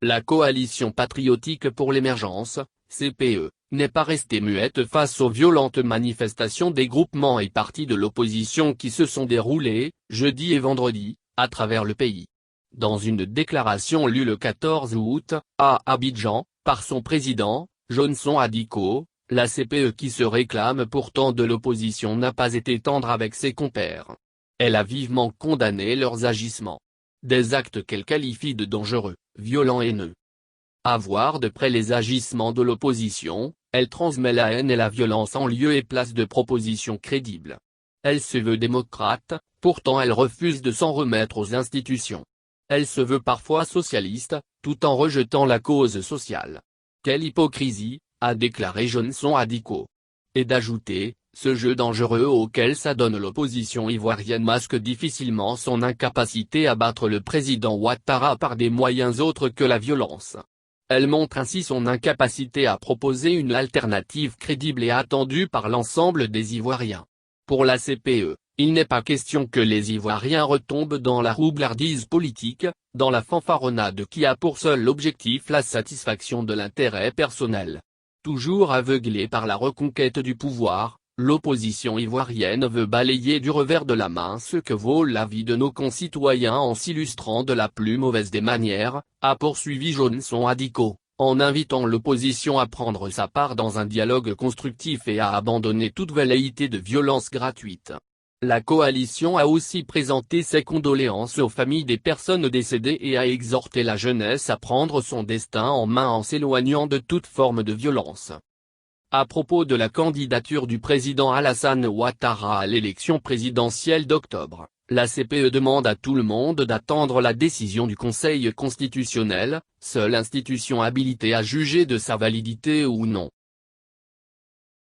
La Coalition patriotique pour l'émergence, CPE, n'est pas restée muette face aux violentes manifestations des groupements et partis de l'opposition qui se sont déroulées, jeudi et vendredi, à travers le pays. Dans une déclaration lue le 14 août, à Abidjan, par son président, Johnson Adiko, la CPE qui se réclame pourtant de l'opposition n'a pas été tendre avec ses compères. Elle a vivement condamné leurs agissements. Des actes qu'elle qualifie de dangereux, violents et haineux. À voir de près les agissements de l'opposition, elle transmet la haine et la violence en lieu et place de propositions crédibles. Elle se veut démocrate, pourtant elle refuse de s'en remettre aux institutions. Elle se veut parfois socialiste, tout en rejetant la cause sociale. Quelle hypocrisie, a déclaré Johnson Adiko. Et d'ajouter, ce jeu dangereux auquel s'adonne l'opposition ivoirienne masque difficilement son incapacité à battre le président Ouattara par des moyens autres que la violence. Elle montre ainsi son incapacité à proposer une alternative crédible et attendue par l'ensemble des Ivoiriens. Pour la CPE, il n'est pas question que les Ivoiriens retombent dans la roublardise politique, dans la fanfaronnade qui a pour seul objectif la satisfaction de l'intérêt personnel. Toujours aveuglée par la reconquête du pouvoir, l'opposition ivoirienne veut balayer du revers de la main ce que vaut la vie de nos concitoyens en s'illustrant de la plus mauvaise des manières, a poursuivi Johnson Adiko, en invitant l'opposition à prendre sa part dans un dialogue constructif et à abandonner toute velléité de violence gratuite. La coalition a aussi présenté ses condoléances aux familles des personnes décédées et a exhorté la jeunesse à prendre son destin en main en s'éloignant de toute forme de violence. À propos de la candidature du président Alassane Ouattara à l'élection présidentielle d'octobre, la CPE demande à tout le monde d'attendre la décision du Conseil constitutionnel, seule institution habilitée à juger de sa validité ou non.